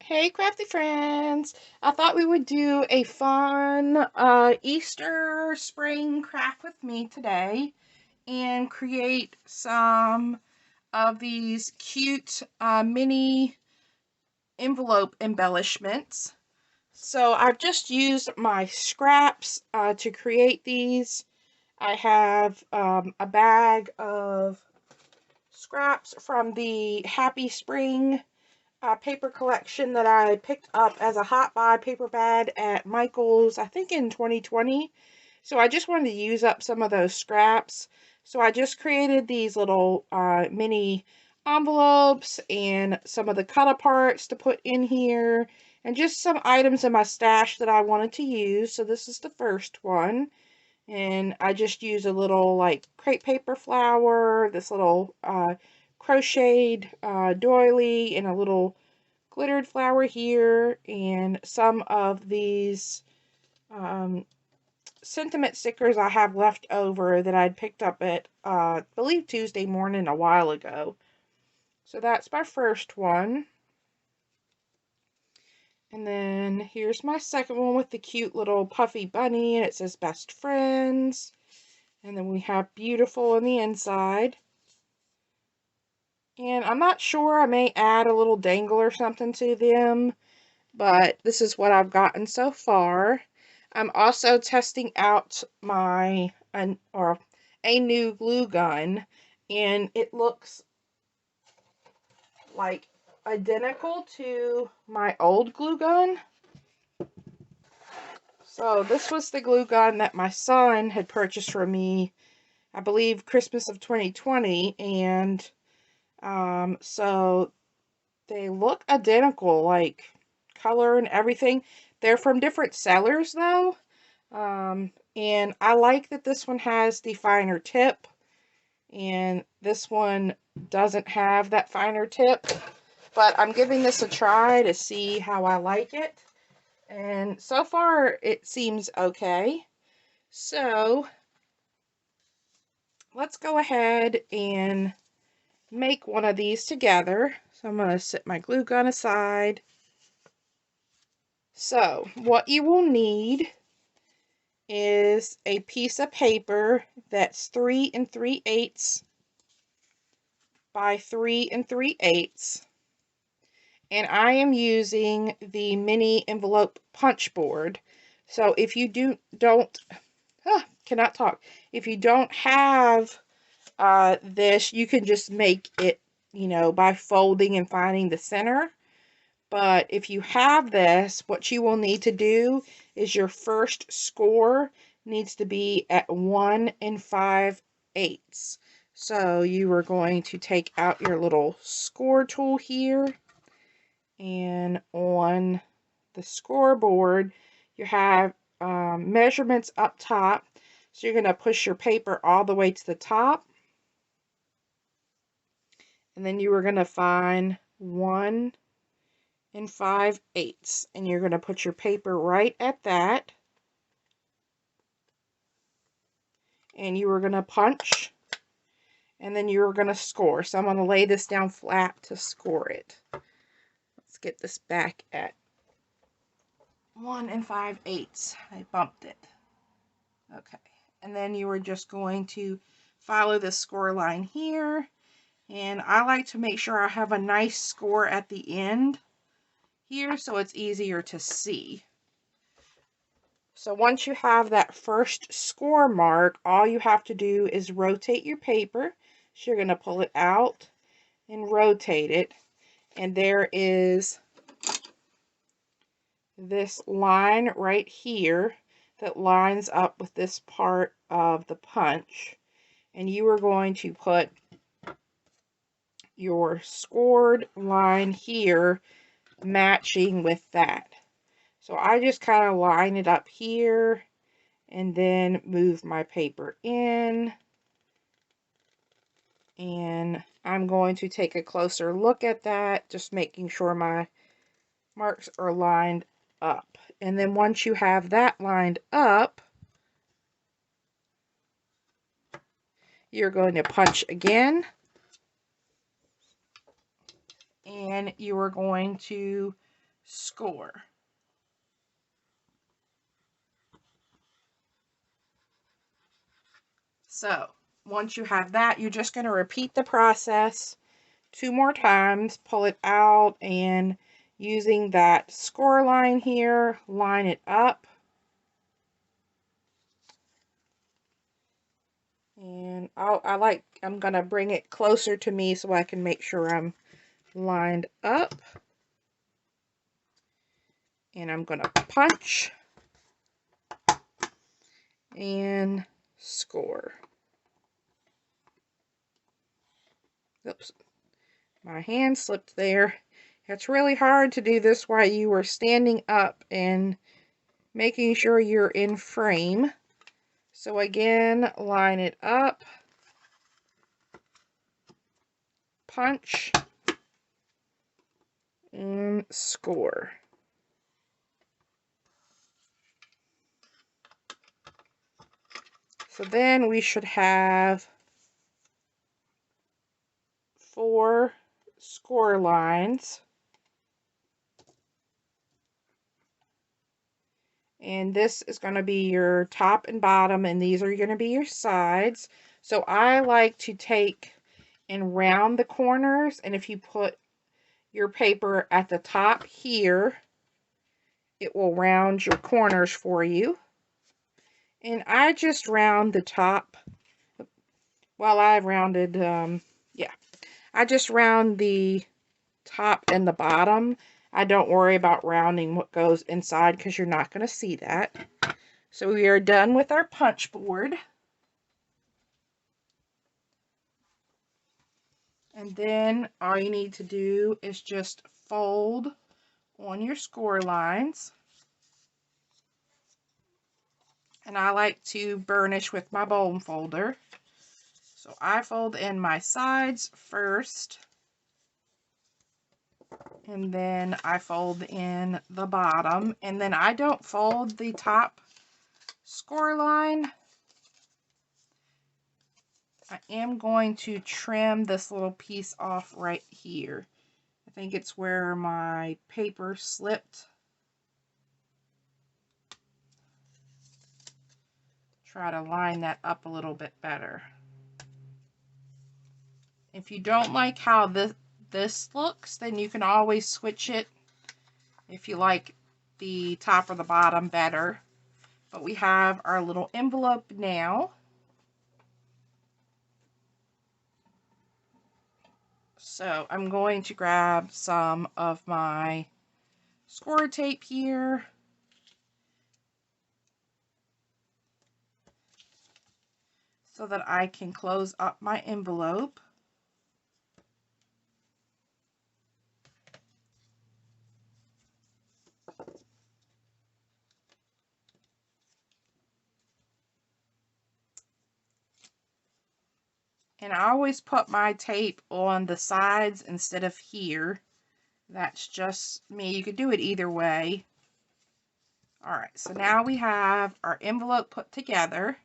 Hey, crafty friends! I thought we would do a fun Easter spring craft with me today and create some of these cute mini envelope embellishments. So I've just used my scraps to create these. I have a bag of scraps from the Happy Spring paper collection that I picked up as a hot buy paper bag at Michael's, I think in 2020. So I just wanted to use up some of those scraps. So I just created these little mini envelopes and some of the cut aparts to put in here and just some items in my stash that I wanted to use. So this is the first one. And I just use a little like crepe paper flower, this little crocheted doily, and a little glittered flower here, and some of these sentiment stickers I have left over that I'd picked up at I believe Tuesday morning a while ago. So that's my first one. And then here's my second one with the cute little puffy bunny, and it says best friends. And then we have beautiful on the inside. And I'm not sure, I may add a little dangle or something to them, but this is what I've gotten so far. I'm also testing out a new glue gun, and it looks like identical to my old glue gun. So this was the glue gun that my son had purchased for me, I believe Christmas of 2020, and so they look identical, like color and everything. They're from different sellers though. And I like that this one has the finer tip, and this one doesn't have that finer tip. But I'm giving this a try to see how I like it. And so far, it seems okay. So, let's go ahead and make one of these together. So I'm going to set my glue gun aside. So, what you will need is a piece of paper that's 3 3/8 by 3 3/8, and I am using the mini envelope punch board. So if you cannot talk, if you don't have this, you can just make it, by folding and finding the center. But if you have this, what you will need to do is your first score needs to be at 1 5/8. So you are going to take out your little score tool here, and on the scoreboard you have measurements up top. So you're going to push your paper all the way to the top, and then you are going to find 1 5/8, and you're going to put your paper right at that, and you are going to punch, and then you're going to score. So I'm going to lay this down flat to score it. Let's get this back at 1 5/8. I bumped it. Okay, and then you are just going to follow the score line here, and I like to make sure I have a nice score at the end here so it's easier to see. So once you have that first score mark, all you have to do is rotate your paper. So you're going to pull it out and rotate it, and there is this line right here that lines up with this part of the punch, and you are going to put your scored line here matching with that. So I just kind of line it up here and then move my paper in, and I'm going to take a closer look at that, just making sure my marks are lined up. And then once you have that lined up, you're going to punch again, and you are going to score. So once you have that, you're just going to repeat the process 2 more times, pull it out, and using that score line here, line it up. And I'm going to bring it closer to me so I can make sure I'm lined up. And I'm going to punch and score. Oops, my hand slipped there. It's really hard to do this while you are standing up and making sure you're in frame. So again, line it up, punch, and score. So then we should have 4 score lines. And this is going to be your top and bottom, and these are going to be your sides. So I like to take and round the corners, and if you put your paper at the top here, it will round your corners for you. And I just round the top. Well, I've rounded, I just round the top and the bottom. I don't worry about rounding what goes inside because you're not going to see that. So we are done with our punch board. And then all you need to do is just fold on your score lines. And I like to burnish with my bone folder. So I fold in my sides first. And then I fold in the bottom. And then I don't fold the top score line. I am going to trim this little piece off right here. I think it's where my paper slipped. Try to line that up a little bit better. If you don't like how this looks, then you can always switch it if you like the top or the bottom better. But we have our little envelope now. So I'm going to grab some of my score tape here. So that I can close up my envelope. And I always put my tape on the sides instead of here. That's just me. You could do it either way. Alright, so now we have our envelope put together.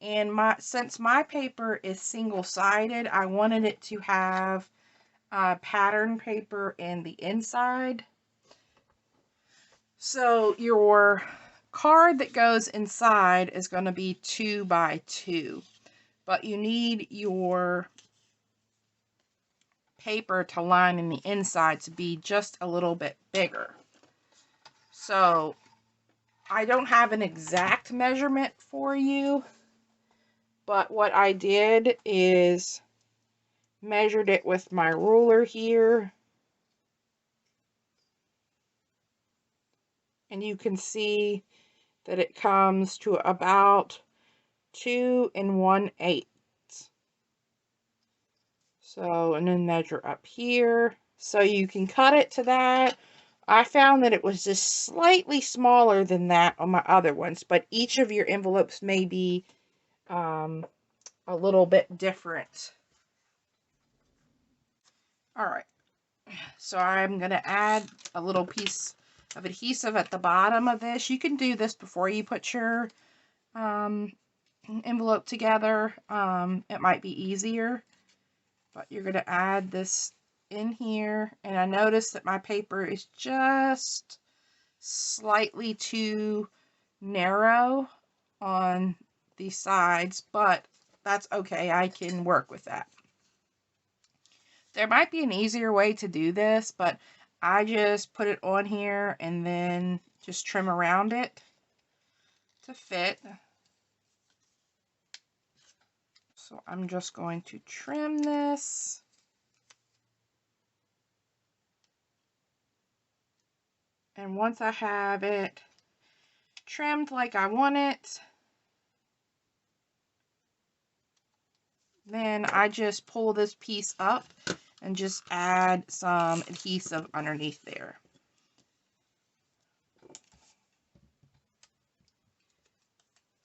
And since my paper is single-sided, I wanted it to have pattern paper in the inside. So your card that goes inside is going to be 2 by 2. But you need your paper to line in the inside to be just a little bit bigger. So I don't have an exact measurement for you, but what I did is measured it with my ruler here. And you can see that it comes to about 2 1/8. So, and then measure up here. So you can cut it to that. I found that it was just slightly smaller than that on my other ones, but each of your envelopes may be a little bit different. Alright, so I'm going to add a little piece of adhesive at the bottom of this. You can do this before you put your envelope together. It might be easier, but you're going to add this in here, and I noticed that my paper is just slightly too narrow on the sides, but that's okay. I can work with that. There might be an easier way to do this, but I just put it on here and then just trim around it to fit. So I'm just going to trim this. And once I have it trimmed like I want it, then I just pull this piece up and just add some adhesive underneath there.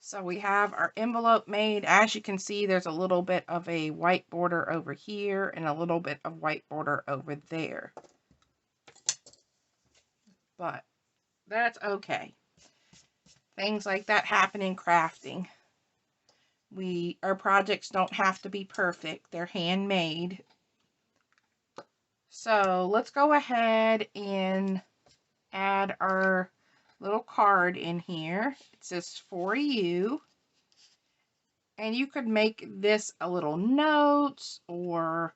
So we have our envelope made. As you can see, there's a little bit of a white border over here and a little bit of white border over there. But that's okay. Things like that happen in crafting. Our projects don't have to be perfect. They're handmade. So let's go ahead and add our little card in here. It says for you. And you could make this a little note, or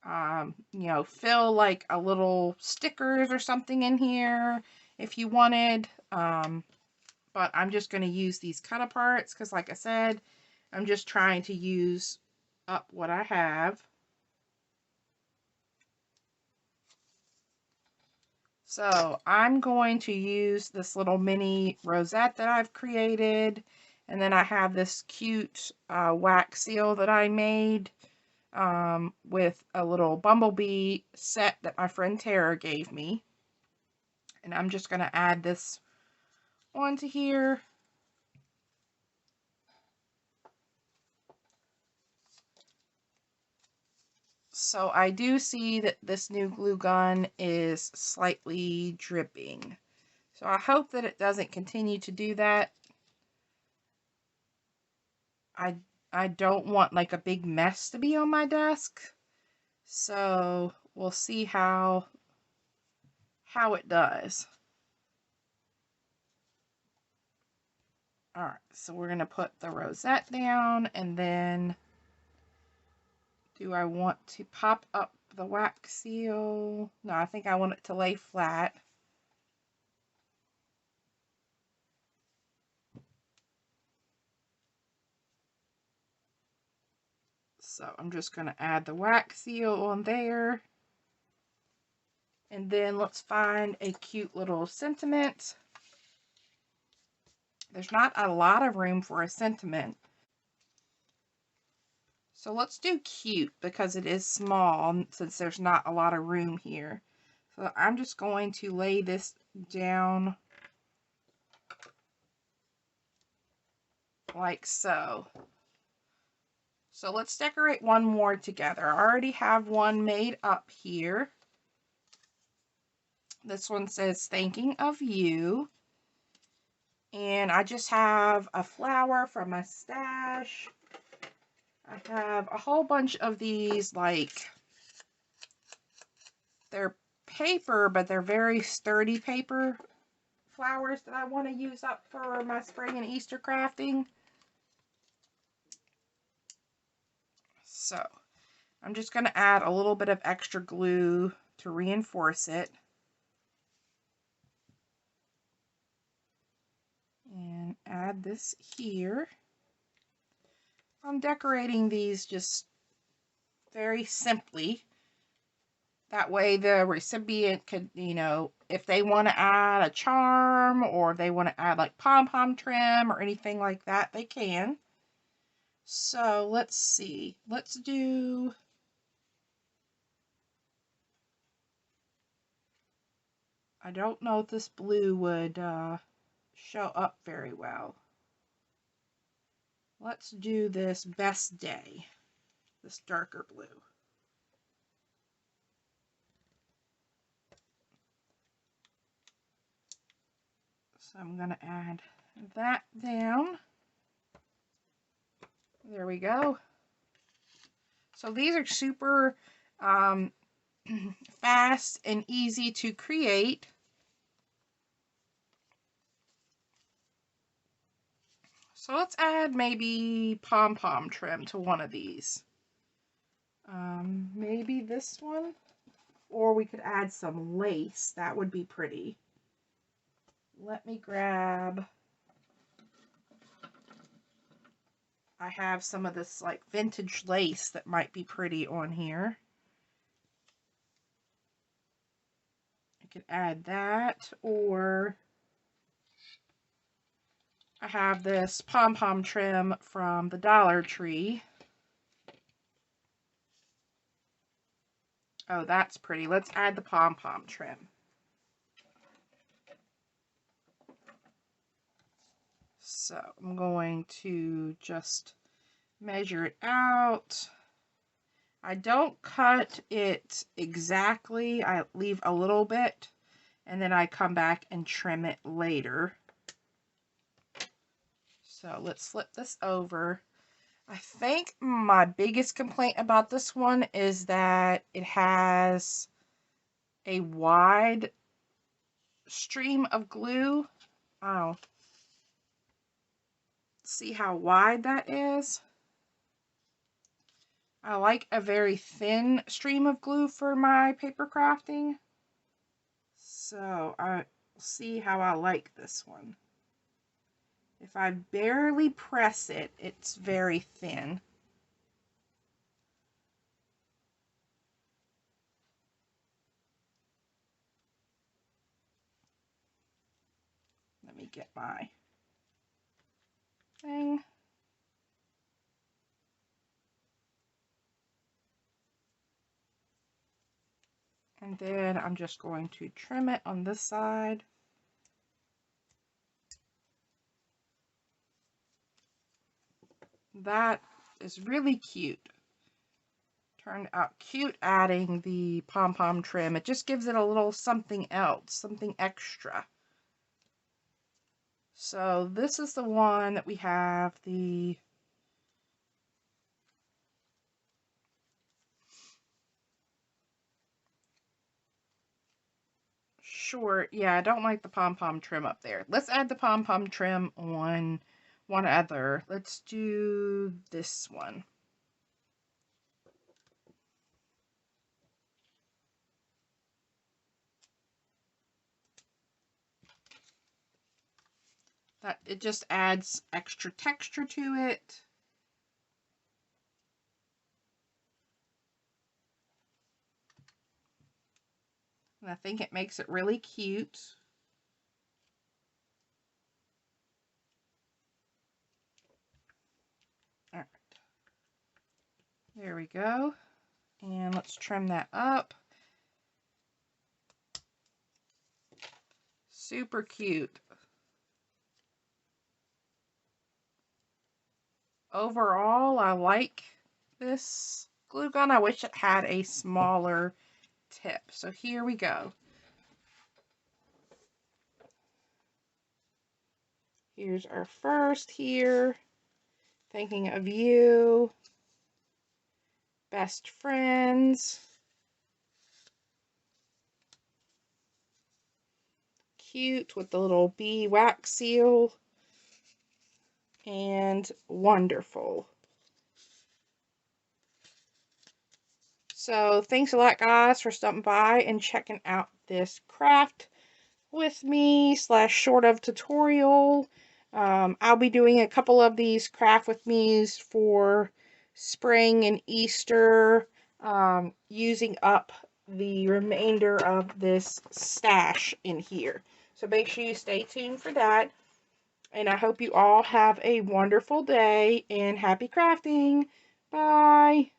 you know, fill like a little stickers or something in here if you wanted. But I'm just going to use these cut aparts because, like I said, I'm just trying to use up what I have. So I'm going to use this little mini rosette that I've created. And then I have this cute wax seal that I made with a little bumblebee set that my friend Tara gave me. And I'm just going to add this onto here. So I do see that this new glue gun is slightly dripping. So I hope that it doesn't continue to do that. I don't want like a big mess to be on my desk. So we'll see how it does. Alright, so we're going to put the rosette down, and then do I want to pop up the wax seal? No, I think I want it to lay flat. So I'm just going to add the wax seal on there. And then let's find a cute little sentiment. There's not a lot of room for a sentiment. So let's do cute because it is small since there's not a lot of room here. So I'm just going to lay this down like so. So let's decorate one more together. I already have one made up here. This one says thinking of you. And I just have a flower from my stash. I have a whole bunch of these, like, they're paper, but they're very sturdy paper flowers that I want to use up for my spring and Easter crafting. So I'm just going to add a little bit of extra glue to reinforce it. And add this here. I'm decorating these just very simply. That way the recipient could, you know, if they want to add a charm or they want to add like pom-pom trim or anything like that, they can. So let's see. Let's do... I don't know if this blue would show up very well. Let's do this best day. This darker blue. So I'm going to add that down. There we go. So these are super fast and easy to create. So let's add maybe pom-pom trim to one of these. Maybe this one, or we could add some lace. That would be pretty. Let me grab, I have some of this like vintage lace that might be pretty on here. I could add that, or I have this pom-pom trim from the Dollar Tree. Oh, that's pretty. Let's add the pom-pom trim. So I'm going to just measure it out. I don't cut it exactly. I leave a little bit and then I come back and trim it later. So let's flip this over. I think my biggest complaint about this one is that it has a wide stream of glue. Oh, see how wide that is? I like a very thin stream of glue for my paper crafting. So I'll see how I like this one. If I barely press it, it's very thin. Let me get my thing. And then I'm just going to trim it on this side. That is really cute. Turned out cute adding the pom-pom trim. It just gives it a little something else, something extra. So this is the one that we have the short. Yeah, I don't like the pom-pom trim up there. Let's add the pom-pom trim on one other. Let's do this one. That it just adds extra texture to it. And I think it makes it really cute. All right. There we go. And let's trim that up. Super cute. Overall, I like this glue gun. I wish it had a smaller tip. So here we go. Here's our first here. Thinking of you. Best friends. Cute with the little bee wax seal. And wonderful. So thanks a lot, guys, for stopping by and checking out this craft with me / sort of tutorial. I'll be doing a couple of these craft with me's for spring and Easter, using up the remainder of this stash in here. So make sure you stay tuned for that. And I hope you all have a wonderful day and happy crafting. Bye.